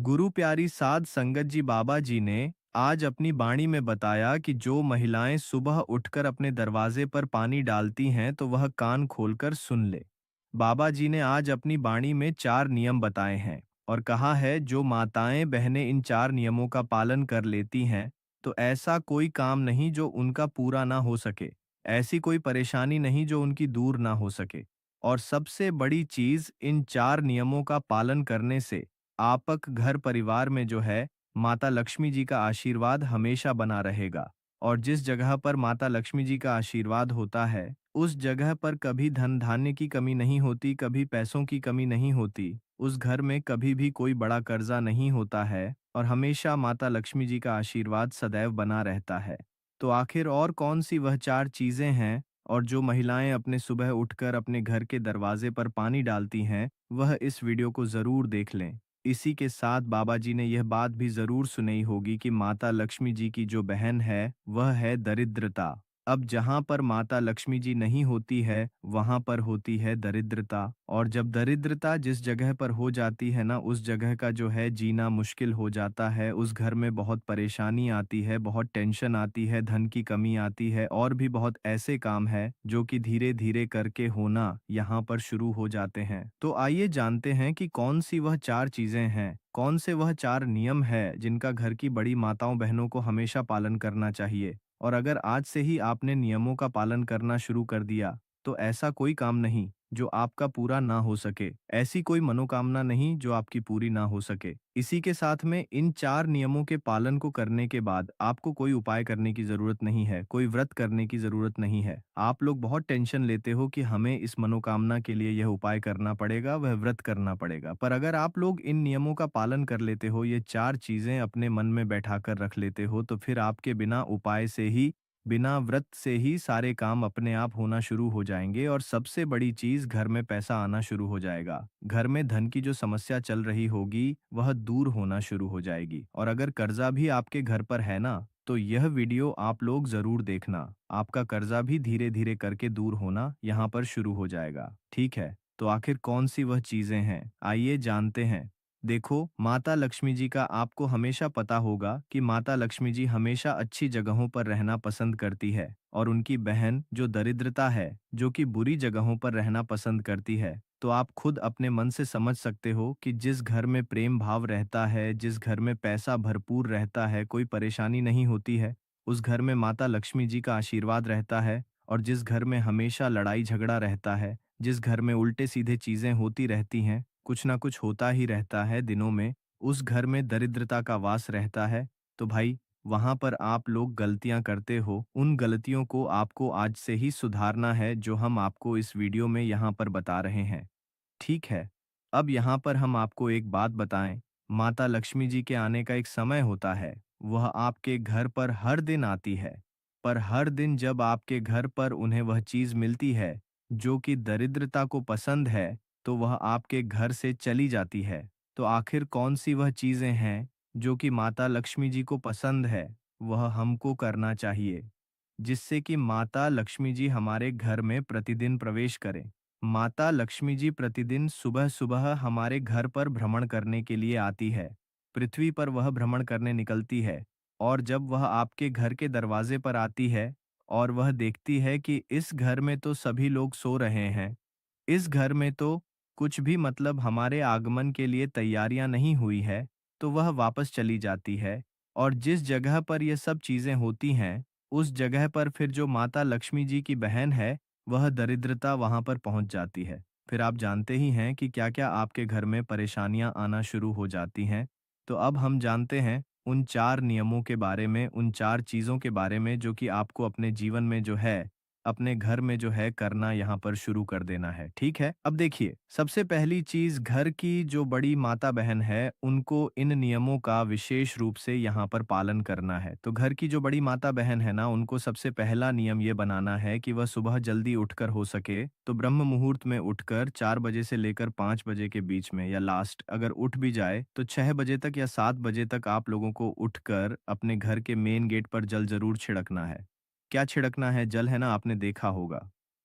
गुरु प्यारी साध संगत जी बाबा जी ने आज अपनी बाणी में बताया कि जो महिलाएं सुबह उठकर अपने दरवाजे पर पानी डालती हैं तो वह कान खोलकर सुन ले। बाबा जी ने आज अपनी बाणी में 4 नियम बताए हैं और कहा है जो माताएं बहनें इन 4 नियमों का पालन कर लेती हैं तो ऐसा कोई काम नहीं जो उनका पूरा ना हो सके, ऐसी कोई परेशानी नहीं जो उनकी दूर ना हो सके। और सबसे बड़ी चीज, इन 4 नियमों का पालन करने से आपक घर परिवार में जो है माता लक्ष्मी जी का आशीर्वाद हमेशा बना रहेगा। और जिस जगह पर माता लक्ष्मी जी का आशीर्वाद होता है उस जगह पर कभी धन धान्य की कमी नहीं होती, कभी पैसों की कमी नहीं होती, उस घर में कभी भी कोई बड़ा कर्जा नहीं होता है और हमेशा माता लक्ष्मी जी का आशीर्वाद सदैव बना रहता है। तो आखिर और कौन सी वह 4 चीजें हैं और जो महिलाएं अपने सुबह उठकर अपने घर के दरवाजे पर पानी डालती हैं, वह इस वीडियो को जरूर देख लें। इसी के साथ बाबा जी ने यह बात भी जरूर सुनी होगी कि माता लक्ष्मी जी की जो बहन है वह है दरिद्रता। अब जहां पर माता लक्ष्मी जी नहीं होती है वहां पर होती है दरिद्रता, और जब दरिद्रता जिस जगह पर हो जाती है ना उस जगह का जो है जीना मुश्किल हो जाता है, उस घर में बहुत परेशानी आती है, बहुत टेंशन आती है, धन की कमी आती है और भी बहुत ऐसे काम है जो कि धीरे धीरे करके होना यहाँ पर शुरू हो जाते हैं। तो आइए जानते हैं कि कौन सी वह 4 चीजें हैं, कौन से वह 4 नियम है जिनका घर की बड़ी माताओं बहनों को हमेशा पालन करना चाहिए। और अगर आज से ही आपने नियमों का पालन करना शुरू कर दिया तो ऐसा कोई काम नहीं जो आपका पूरा ना हो सके, ऐसी कोई मनोकामना नहीं जो आपकी पूरी ना हो सके। इसी के साथ में इन 4 नियमों के पालन को करने के बाद आपको कोई उपाय करने की जरूरत नहीं है, कोई व्रत करने की जरूरत नहीं है। आप लोग बहुत टेंशन लेते हो कि हमें इस मनोकामना के लिए यह उपाय करना पड़ेगा, वह व्रत करना पड़ेगा, पर अगर आप लोग इन नियमों का पालन कर लेते हो, ये 4 चीजें अपने मन में बैठा कर रख लेते हो, तो फिर आपके बिना उपाय से ही, बिना व्रत से ही सारे काम अपने आप होना शुरू हो जाएंगे और सबसे बड़ी चीज, घर में पैसा आना शुरू हो जाएगा। घर में धन की जो समस्या चल रही होगी वह दूर होना शुरू हो जाएगी। और अगर कर्जा भी आपके घर पर है ना तो यह वीडियो आप लोग जरूर देखना, आपका कर्जा भी धीरे धीरे करके दूर होना यहाँ पर शुरू हो जाएगा। ठीक है, तो आखिर कौन सी वह चीजें हैं, आइए जानते हैं। देखो, माता लक्ष्मी जी का आपको हमेशा पता होगा कि माता लक्ष्मी जी हमेशा अच्छी जगहों पर रहना पसंद करती है और उनकी बहन जो दरिद्रता है, जो कि बुरी जगहों पर रहना पसंद करती है। तो आप खुद अपने मन से समझ सकते हो कि जिस घर में प्रेम भाव रहता है, जिस घर में पैसा भरपूर रहता है, कोई परेशानी नहीं होती है, उस घर में माता लक्ष्मी जी का आशीर्वाद रहता है। और जिस घर में हमेशा लड़ाई झगड़ा रहता है, जिस घर में उल्टे सीधे चीजें होती रहती हैं, कुछ ना कुछ होता ही रहता है दिनों में, उस घर में दरिद्रता का वास रहता है। तो भाई, वहां पर आप लोग गलतियां करते हो, उन गलतियों को आपको आज से ही सुधारना है जो हम आपको इस वीडियो में यहाँ पर बता रहे हैं। ठीक है, अब यहाँ पर हम आपको एक बात बताएं, माता लक्ष्मी जी के आने का एक समय होता है, वह आपके घर पर हर दिन आती है। पर हर दिन जब आपके घर पर उन्हें वह चीज मिलती है जो कि दरिद्रता को पसंद है, तो वह आपके घर से चली जाती है। तो आखिर कौन सी वह चीजें हैं जो कि माता लक्ष्मी जी को पसंद है, वह हमको करना चाहिए, जिससे कि माता लक्ष्मी जी हमारे घर में प्रतिदिन प्रवेश करें। माता लक्ष्मी जी प्रतिदिन सुबह सुबह हमारे घर पर भ्रमण करने के लिए आती है। पृथ्वी पर वह भ्रमण करने निकलती है और जब वह आपके घर के दरवाजे पर आती है और वह देखती है कि इस घर में तो सभी लोग सो रहे हैं, इस घर में तो कुछ भी मतलब हमारे आगमन के लिए तैयारियां नहीं हुई है, तो वह वापस चली जाती है। और जिस जगह पर ये सब चीजें होती हैं, उस जगह पर फिर जो माता लक्ष्मी जी की बहन है, वह दरिद्रता वहां पर पहुंच जाती है। फिर आप जानते ही हैं कि क्या-क्या आपके घर में परेशानियां आना शुरू हो जाती हैं। तो अब हम जानते हैं उन 4 नियमों के बारे में, उन 4 चीजों के बारे में जो कि आपको अपने जीवन में जो है, अपने घर में जो है करना यहाँ पर शुरू कर देना है। ठीक है, अब देखिए, सबसे पहली चीज, घर की जो बड़ी माता बहन है उनको इन नियमों का विशेष रूप से यहाँ पर पालन करना है। तो घर की जो बड़ी माता बहन है ना, उनको सबसे पहला नियम ये बनाना है कि वह सुबह जल्दी उठकर हो सके तो ब्रह्म मुहूर्त में उठकर 4 बजे से लेकर 5 बजे के बीच में, या लास्ट अगर उठ भी जाए तो 6 बजे तक या 7 बजे तक आप लोगों को उठकर अपने घर के मेन गेट पर जल जरूर छिड़कना है। क्या छिड़कना है? जल है ना, आपने देखा होगा।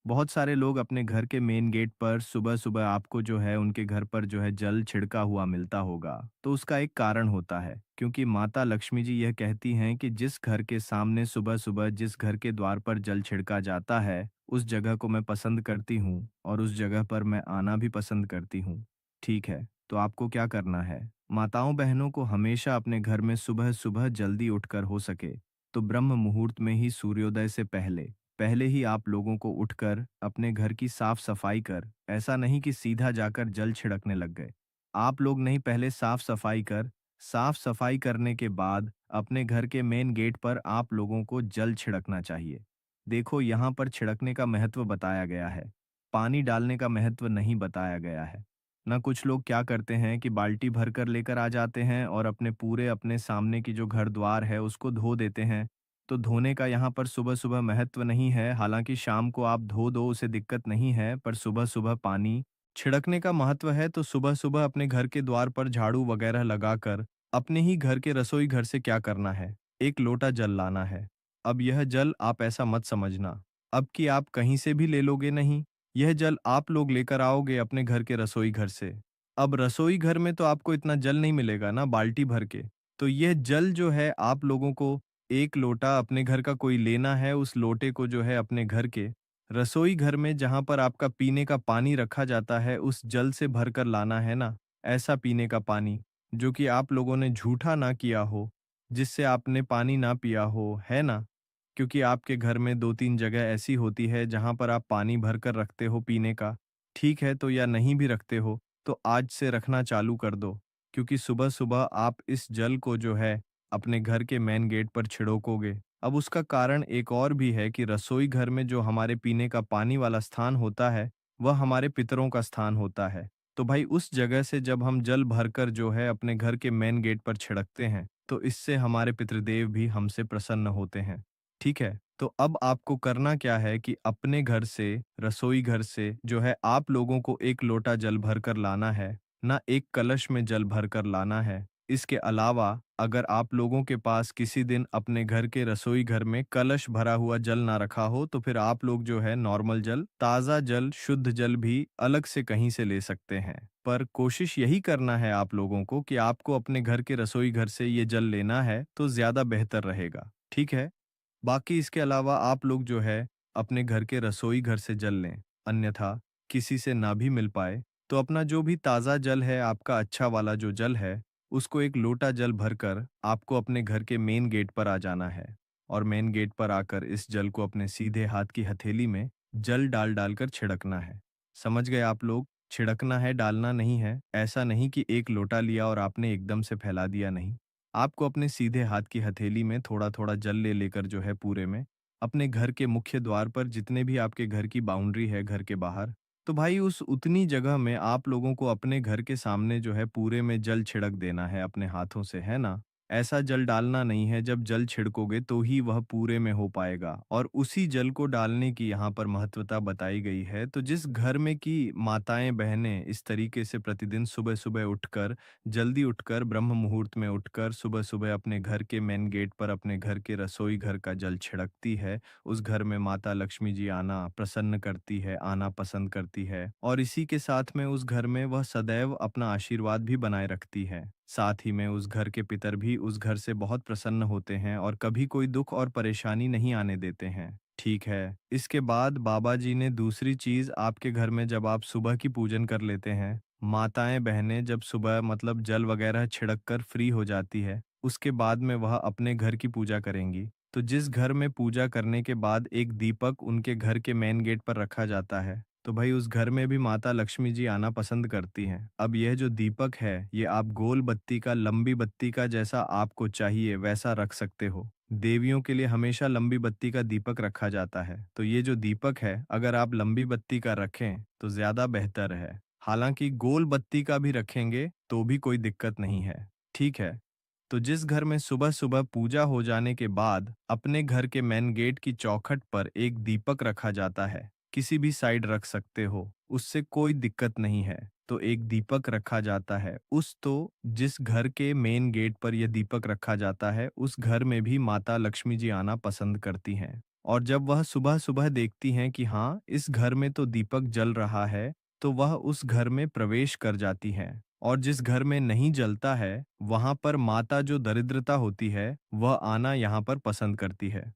बहुत सारे लोग अपने घर के मेन गेट पर सुबह-सुबह आपको जो है उनके घर पर जो है जल छिड़का हुआ मिलता होगा। तो उसका एक कारण होता है, क्योंकि माता लक्ष्मी जी यह कहती हैं कि जिस घर के सामने सुबह-सुबह जिस घर के द्वार पर जल छिड़का जाता है, उस जगह को मैं पसंद करती हूँ और उस जगह पर मैं आना भी पसंद करती हूँ। ठीक है, तो आपको क्या करना है? माताओं बहनों को हमेशा अपने घर में सुबह-सुबह जल्दी उठकर हो सके, तो ब्रह्म मुहूर्त में ही सूर्योदय से पहले पहले ही आप लोगों को उठकर अपने घर की साफ सफाई कर, ऐसा नहीं कि सीधा जाकर जल छिड़कने लग गए। आप लोग नहीं, पहले साफ सफाई कर, साफ सफाई करने के बाद अपने घर के मेन गेट पर आप लोगों को जल छिड़कना चाहिए। देखो, यहाँ पर छिड़कने का महत्व बताया गया है, पानी डालने का महत्व नहीं बताया गया है। ना कुछ लोग क्या करते हैं कि बाल्टी भर कर लेकर आ जाते हैं और अपने सामने की जो घर द्वार है उसको धो देते हैं। तो धोने का यहाँ पर सुबह-सुबह महत्व नहीं है, हालाँकि शाम को आप धो दो उसे दिक्कत नहीं है, पर सुबह-सुबह पानी छिड़कने का महत्व है, तो सुबह-सुबह अपने घर के द्वार पर झाड़ू वगैरह लगाकर अपने ही घर के रसोई घर से क्या करना है, 1 लोटा जल लाना है। अब यह जल आप ऐसा मत समझना, अब कि आप कहीं से भी ले लोगे नहीं, यह जल आप लोग लेकर आओगे अपने घर के रसोई घर से। अब रसोई घर में तो आपको इतना जल नहीं मिलेगा ना बाल्टी भर के, तो यह जल जो है आप लोगों को 1 लोटा अपने घर का कोई लेना है, उस लोटे को जो है अपने घर के रसोई घर में जहाँ पर आपका पीने का पानी रखा जाता है, उस जल से भरकर लाना है ना, ऐसा पीने का पानी, जो कि आप लोगों ने झूठा ना किया हो, जिससे आपने पानी ना पिया हो, है ना? क्योंकि आपके घर में 2-3 जगह ऐसी होती है जहाँ पर आप पानी भरकर रखते हो पीने का, ठीक है तो या नहीं भी रखते हो, तो आज से रखना चालू कर दो, क्योंकि सुबह-सुबह आप इस जल को जो है अपने घर के मेन गेट पर छिड़कोगे। अब उसका कारण एक और भी है कि रसोई घर में जो हमारे पीने का पानी वाला स्थान होता है, वह हमारे पितरों का स्थान होता है। तो भाई उस जगह से जब हम जल भरकर जो है अपने घर के मेन गेट पर छिड़कते हैं, तो इससे हमारे पितृदेव भी हमसे प्रसन्न होते हैं। ठीक है? तो अब आपको करना क्या है कि अपने घर से, रसोई घर से जो है आप लोगों को 1 लोटा जल भरकर लाना है, ना 1 कलश में जल भरकर लाना है। इसके अलावा अगर आप लोगों के पास किसी दिन अपने घर के रसोई घर में कलश भरा हुआ जल ना रखा हो, तो फिर आप लोग जो है नॉर्मल जल, ताज़ा जल, शुद्ध जल भी अलग से कहीं से ले सकते हैं। पर कोशिश यही करना है आप लोगों को कि आपको अपने घर के रसोई घर से ये जल लेना है, तो ज़्यादा बेहतर रहेगा। ठीक है? बाकी इसके अलावा आप लोग जो है अपने घर के रसोई घर से जल लें, अन्यथा किसी से ना भी मिल पाए तो अपना जो भी ताज़ा जल है, आपका अच्छा वाला जो जल है, उसको 1 लोटा जल भरकर आपको अपने घर के मेन गेट पर आ जाना है और मेन गेट पर आकर इस जल को अपने सीधे हाथ की हथेली में जल डाल-डाल कर छिड़कना है। समझ गए आप लोग? छिड़कना है, डालना नहीं है। ऐसा नहीं कि 1 लोटा लिया और आपने एकदम से फैला दिया, नहीं। आपको अपने सीधे हाथ की हथेली में थोड़ा-थोड़ा जल ले लेकर जो है पूरे में, अपने घर के मुख्य द्वार पर जितने भी आपके घर की बाउंड्री है घर के बाहर, तो भाई उस उतनी जगह में आप लोगों को अपने घर के सामने जो है पूरे में जल छिड़क देना है अपने हाथों से, है ना? ऐसा जल डालना नहीं है, जब जल छिड़कोगे तो ही वह पूरे में हो पाएगा और उसी जल को डालने की यहाँ पर महत्वता बताई गई है। तो जिस घर में की माताएँ-बहनें इस तरीके से प्रतिदिन सुबह-सुबह उठकर, जल्दी उठकर, ब्रह्म मुहूर्त में उठकर सुबह-सुबह अपने घर के मेन गेट पर अपने घर के रसोई घर का जल छिड़कती है, उस घर में माता लक्ष्मी जी आना प्रसन्न करती है, आना पसंद करती है और इसी के साथ में उस घर में वह सदैव अपना आशीर्वाद भी बनाए रखती है। साथ ही में उस घर के पितर भी उस घर से बहुत प्रसन्न होते हैं और कभी कोई दुख और परेशानी नहीं आने देते हैं। ठीक है। इसके बाद बाबा जी ने दूसरी चीज़ आपके घर में जब आप सुबह की पूजन कर लेते हैं, माताएँ-बहनें जब सुबह मतलब जल वगैरह छिड़क कर फ्री हो जाती है, उसके बाद में वह अपने घर की पूजा करेंगी। तो जिस घर में पूजा करने के बाद एक दीपक उनके घर के मेन गेट पर रखा जाता है, तो भाई उस घर में भी माता लक्ष्मी जी आना पसंद करती हैं। अब यह जो दीपक है, ये आप गोल बत्ती का, लंबी बत्ती का जैसा आपको चाहिए वैसा रख सकते हो। देवियों के लिए हमेशा लंबी बत्ती का दीपक रखा जाता है, तो ये जो दीपक है, अगर आप लंबी बत्ती का रखें, तो ज़्यादा बेहतर है। हालाँकि गोल बत्ती का भी रखेंगे, तो भी कोई दिक्कत नहीं है। ठीक है? तो जिस घर में सुबह-सुबह पूजा हो जाने के बाद अपने घर के मेन गेट की चौखट पर एक दीपक रखा जाता है, किसी भी साइड रख सकते हो, उससे कोई दिक्कत नहीं है। तो एक दीपक रखा जाता है, जिस घर के मेन गेट पर यह दीपक रखा जाता है, उस घर में भी माता लक्ष्मी जी आना पसंद करती हैं और जब वह सुबह-सुबह देखती हैं कि हाँ, इस घर में तो दीपक जल रहा है, तो वह उस घर में प्रवेश कर जाती हैं। और जिस घर में नहीं जलता है, वहाँ पर माता जो दरिद्रता होती है, वह आना यहाँ पर पसंद करती है।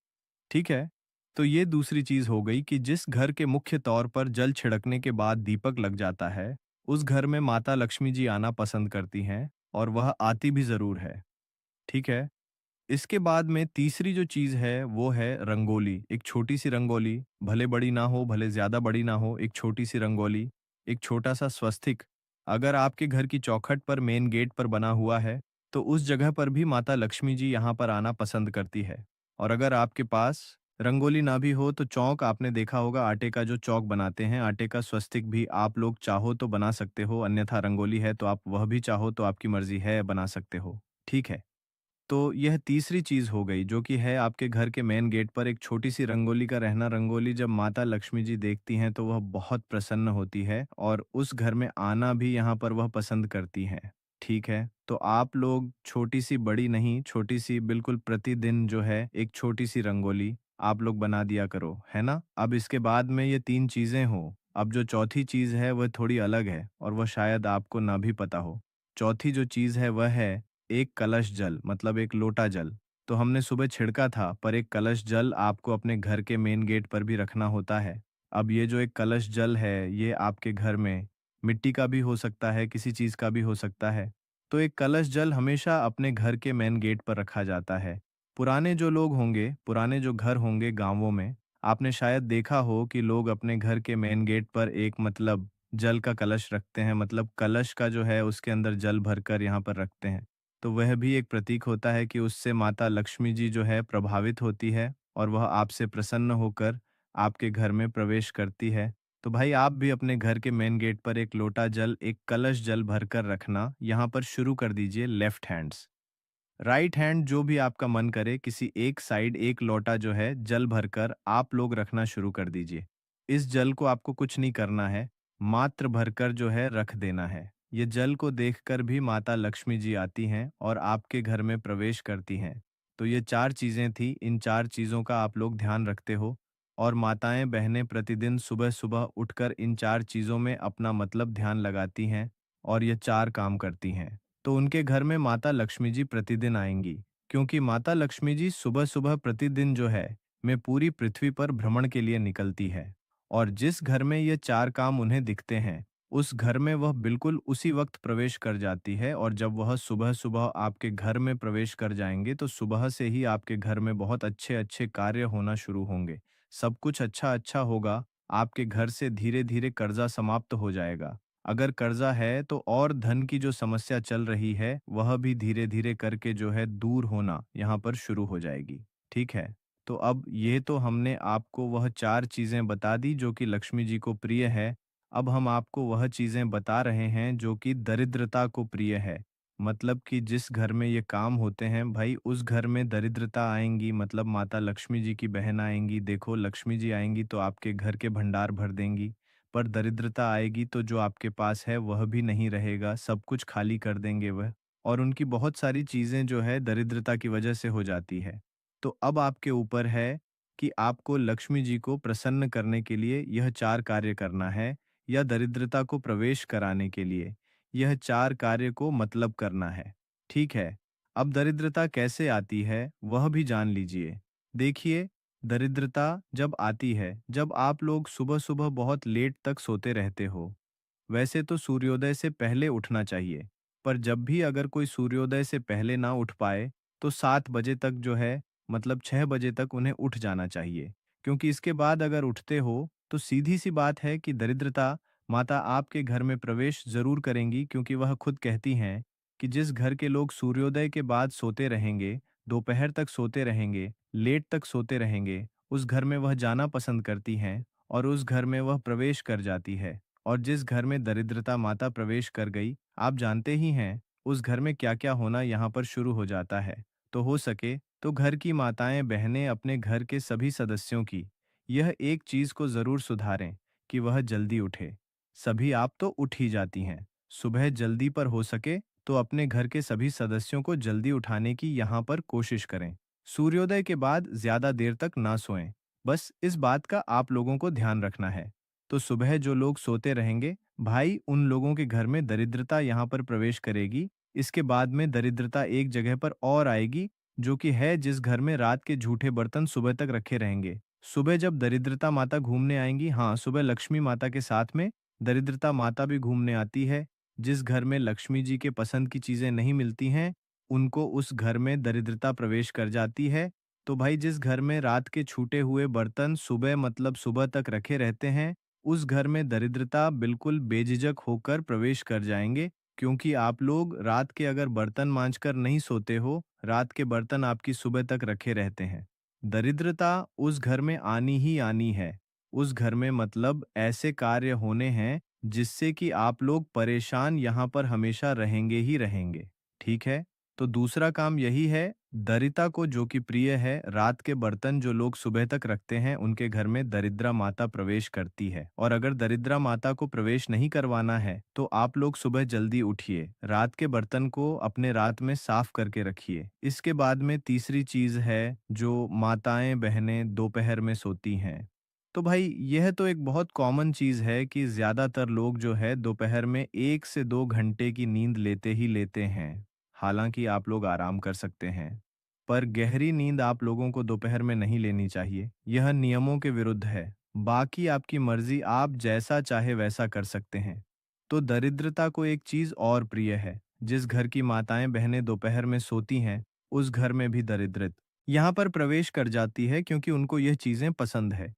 ठीक है? तो ये दूसरी चीज़ हो गई कि जिस घर के मुख्य तौर पर जल छिड़कने के बाद दीपक लग जाता है, उस घर में माता लक्ष्मी जी आना पसंद करती हैं और वह आती भी ज़रूर है। ठीक है? इसके बाद में तीसरी जो चीज़ है, वो है रंगोली। एक छोटी-सी रंगोली, भले बड़ी ना हो, भले ज़्यादा बड़ी ना हो, एक छोटी-सी रंगोली, एक छोटा-सा स्वस्तिक। अगर आपके घर की चौखट पर मेन गेट पर बना हुआ है, तो उस जगह पर भी माता लक्ष्मी जी यहाँ पर आना पसंद करती है। और अगर आपके पास रंगोली ना भी हो, तो चौक आपने देखा होगा आटे का जो चौक बनाते हैं, आटे का स्वस्तिक भी आप लोग चाहो तो बना सकते हो, अन्यथा रंगोली है तो आप वह भी चाहो तो आपकी मर्ज़ी है, बना सकते हो। ठीक है? तो यह तीसरी चीज़ हो गई जो कि है आपके घर के मेन गेट पर एक छोटी-सी रंगोली का रहना। रंगोली जब माता लक्ष्मी जी देखती हैं तो वह बहुत प्रसन्न होती है और उस घर में आना भी यहाँ पर वह पसंद करती हैं। ठीक है? तो आप लोग छोटी-सी बड़ी नहीं, छोटी-सी बिल्कुल प्रतिदिन जो है एक छोटी-सी रंगोली आप लोग बना दिया करो, है ना? अब इसके बाद में ये 3 चीज़ें हों, अब जो चौथी चीज़ है वह थोड़ी अलग है और वह शायद आपको ना भी पता हो। चौथी जो चीज़ है वह है एक कलश जल मतलब एक लोटा जल। तो हमने सुबह छिड़का था, पर एक कलश जल आपको अपने घर के मेन गेट पर भी रखना होता है। अब ये जो एक कलश जल है, ये आपके घर में मिट्टी का भी हो सकता है, किसी चीज़ का भी हो सकता है। तो एक कलश जल हमेशा अपने घर के मेन गेट पर रखा जाता है। पुराने जो लोग होंगे, पुराने जो घर होंगे गाँवों में, आपने शायद देखा हो कि लोग अपने घर के मेन गेट पर एक मतलब जल का कलश रखते हैं, मतलब कलश का जो है उसके अंदर जल भरकर यहाँ पर रखते हैं। तो वह भी एक प्रतीक होता है कि उससे माता लक्ष्मी जी जो है प्रभावित होती है और वह आपसे प्रसन्न होकर आपके घर में प्रवेश करती है। तो भाई आप भी अपने घर के मेन गेट पर एक लोटा जल, एक कलश जल भरकर रखना, यहाँ पर शुरू कर दीजिए लेफ्ट हैंड्स। राइट हैंड जो भी आपका मन करे किसी एक साइड एक लोटा जो है जल भरकर आप लोग रखना शुरू कर दीजिए। इस जल को आपको कुछ नहीं करना है, मात्र भरकर जो है रख देना है। ये जल को देखकर भी माता लक्ष्मी जी आती हैं और आपके घर में प्रवेश करती हैं। तो ये 4 चीज़ें थी, इन 4 चीज़ों का आप लोग ध्यान रखते हो और माताएँ बहनें प्रतिदिन सुबह-सुबह उठकर इन 4 चीज़ों में अपना मतलब ध्यान लगाती हैं और ये 4 काम करती हैं। तो उनके घर में माता लक्ष्मी जी प्रतिदिन आएँगी, क्योंकि माता लक्ष्मी जी सुबह-सुबह प्रतिदिन जो है, मैं पूरी पृथ्वी पर भ्रमण के लिए निकलती है। और जिस घर में ये 4 काम उन्हें दिखते हैं, उस घर में वह बिल्कुल उसी वक़्त प्रवेश कर जाती है और जब वह सुबह-सुबह आपके घर में प्रवेश कर जाएँगे, तो सुबह से ही आपके घर में बहुत अच्छे-अच्छे कार्य होना शुरू होंगे। सब कुछ अच्छा-अच्छा होगा, आपके घर से धीरे-धीरे कर्ज़ा समाप्त हो जाएगा। अगर कर्जा है तो और धन की जो समस्या चल रही है, वह भी धीरे-धीरे करके जो है दूर होना यहाँ पर शुरू हो जाएगी। ठीक है? तो अब ये तो हमने आपको वह 4 चीज़ें बता दी जो कि लक्ष्मी जी को प्रिय है। अब हम आपको वह चीज़ें बता रहे हैं जो कि दरिद्रता को प्रिय है। मतलब कि जिस घर में ये काम होते हैं भाई उस घर में दरिद्रता आएँगी मतलब माता लक्ष्मी जी की बहन आएँगी। देखो लक्ष्मी जी आएँगी तो आपके घर के भंडार भर देंगी। पर दरिद्रता आएगी तो जो आपके पास है वह भी नहीं रहेगा, सब कुछ खाली कर देंगे वह और उनकी बहुत सारी चीज़ें जो है दरिद्रता की वजह से हो जाती है। तो अब आपके ऊपर है कि आपको लक्ष्मी जी को प्रसन्न करने के लिए यह 4 कार्य करना है या दरिद्रता को प्रवेश कराने के लिए यह 4 कार्य को मतलब करना है। ठीक है? अब दरिद्रता कैसे आती है वह भी जान लीजिए। देखिए दरिद्रता जब आती है, जब आप लोग सुबह-सुबह बहुत लेट तक सोते रहते हो। वैसे तो सूर्योदय से पहले उठना चाहिए, पर जब भी अगर कोई सूर्योदय से पहले ना उठ पाए, तो 7 बजे तक जो है, मतलब 6 बजे तक उन्हें उठ जाना चाहिए। क्योंकि इसके बाद अगर उठते हो, तो सीधी-सी बात है कि दरिद्रता माता आपके घर में प्रवेश ज़रूर करेंगी क्योंकि वह खुद कहती हैं कि जिस घर के लोग सूर्योदय के बाद सोते रहेंगे, दोपहर तक सोते रहेंगे, लेट तक सोते रहेंगे, उस घर में वह जाना पसंद करती हैं और उस घर में वह प्रवेश कर जाती है। और जिस घर में दरिद्रता माता प्रवेश कर गई, आप जानते ही हैं, उस घर में क्या-क्या होना यहाँ पर शुरू हो जाता है। तो हो सके तो घर की माताएँ, बहनें अपने घर के सभी सदस्यों की यह एक चीज़ को ज़रूर सुधारें कि वह जल्दी उठे। सभी आप तो उठ ही जाती हैं। सुबह जल्दी पर हो सके तो अपने घर के सभी सदस्यों को जल्दी उठाने की यहाँ पर कोशिश करें। सूर्योदय के बाद ज़्यादा देर तक ना सोएं। बस इस बात का आप लोगों को ध्यान रखना है। तो सुबह जो लोग सोते रहेंगे, भाई उन लोगों के घर में दरिद्रता यहाँ पर प्रवेश करेगी। इसके बाद में दरिद्रता एक जगह पर और आएगी, जो कि है जिस घर में रात के झूठे बर्तन सुबह तक रखे रहेंगे। सुबह जब दरिद्रता माता घूमने आएंगी, हाँ, सुबह लक्ष्मी माता के साथ में दरिद्रता माता भी घूमने आती है। जिस घर में लक्ष्मी जी के पसंद की चीजें नहीं मिलती हैं, उनको उस घर में दरिद्रता प्रवेश कर जाती है। तो भाई जिस घर में रात के छूटे हुए बर्तन सुबह मतलब सुबह तक रखे रहते हैं, उस घर में दरिद्रता बिल्कुल बेझिझक होकर प्रवेश कर जाएंगे, क्योंकि आप लोग रात के अगर बर्तन मांजकर नहीं सोते हो, रात के बर्तन आपकी सुबह तक रखे रहते हैं। दरिद्रता उस घर में आनी ही आनी है। उस घर में मतलब ऐसे कार्य होने हैं जिससे कि आप लोग परेशान यहाँ पर हमेशा रहेंगे ही रहेंगे। ठीक है? तो दूसरा काम यही है, दरिता को जो कि प्रिय है, रात के बर्तन जो लोग सुबह तक रखते हैं, उनके घर में दरिद्रा माता प्रवेश करती है। और अगर दरिद्रा माता को प्रवेश नहीं करवाना है, तो आप लोग सुबह जल्दी उठिए, रात के बर्तन को अपने रात में साफ करके रखिए। इसके बाद में तीसरी चीज़ है, जो माताएँ, बहनें दोपहर में सोती हैं। तो भाई यह तो एक बहुत कॉमन चीज़ है कि ज़्यादातर लोग जो है दोपहर में 1 से 2 घंटे की नींद लेते ही लेते हैं। हालाँकि आप लोग आराम कर सकते हैं, पर गहरी नींद आप लोगों को दोपहर में नहीं लेनी चाहिए। यह नियमों के विरुद्ध है। बाकी आपकी मर्ज़ी, आप जैसा चाहे वैसा कर सकते हैं। तो दरिद्रता को एक चीज़ और प्रिय है। जिस घर की माताएँ-बहनें दोपहर में सोती हैं, उस घर में भी दरिद्रत यहाँ पर प्रवेश कर जाती है, क्योंकि उनको यह चीज़ें पसंद है।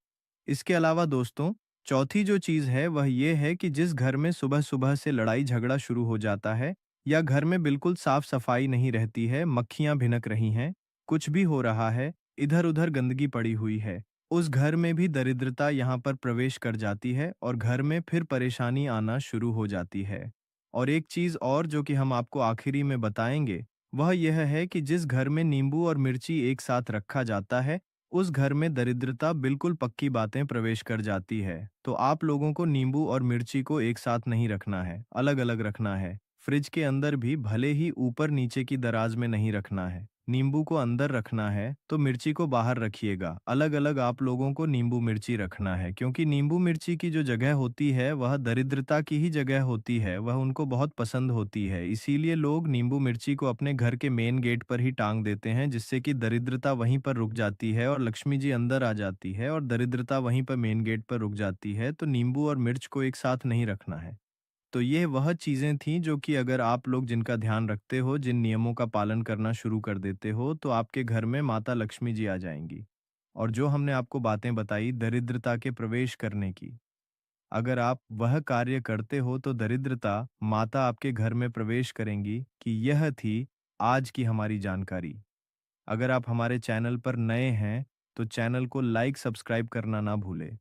इसके अलावा दोस्तों, चौथी जो चीज़ है वह ये है कि जिस घर में सुबह-सुबह से लड़ाई-झगड़ा शुरू हो जाता है, या घर में बिल्कुल साफ-सफाई नहीं रहती है, मक्खियाँ भिनक रही हैं, कुछ भी हो रहा है, इधर-उधर गंदगी पड़ी हुई है, उस घर में भी दरिद्रता यहाँ पर प्रवेश कर जाती है और घर में फिर परेशानी आना शुरू हो जाती है। और एक चीज़ और जो कि हम आपको आखिरी में बताएँगे, वह यह है कि जिस घर में नींबू और मिर्ची एक साथ रखा जाता है, उस घर में दरिद्रता बिल्कुल पक्की बातें प्रवेश कर जाती है। तो आप लोगों को नींबू और मिर्ची को एक साथ नहीं रखना है, अलग-अलग रखना है। फ्रिज के अंदर भी भले ही ऊपर-नीचे की दराज में नहीं रखना है। नींबू को अंदर रखना है, तो मिर्ची को बाहर रखिएगा। अलग-अलग आप लोगों को नींबू मिर्ची रखना है, क्योंकि नींबू मिर्ची की जो जगह होती है, वह दरिद्रता की ही जगह होती है, वह उनको बहुत पसंद होती है। इसीलिए लोग नींबू मिर्ची को अपने घर के मेन गेट पर ही टांग देते हैं, जिससे कि दरिद्रता वहीं पर रुक जाती है और लक्ष्मी जी अंदर आ जाती है, और दरिद्रता वहीं पर मेन गेट पर रुक जाती है। तो नींबू और मिर्च को एक साथ नहीं रखना है। तो ये वह चीज़ें थीं जो कि अगर आप लोग जिनका ध्यान रखते हो, जिन नियमों का पालन करना शुरू कर देते हो, तो आपके घर में माता लक्ष्मी जी आ जाएँगी। और जो हमने आपको बातें बताई दरिद्रता के प्रवेश करने की, अगर आप वह कार्य करते हो तो दरिद्रता माता आपके घर में प्रवेश करेंगी। कि यह थी आज की हमारी जानकारी। अगर आप हमारे चैनल पर नए हैं, तो चैनल को लाइक सब्सक्राइब करना ना भूलें।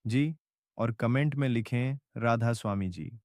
जी, और कमेंट में लिखें राधा स्वामी जी।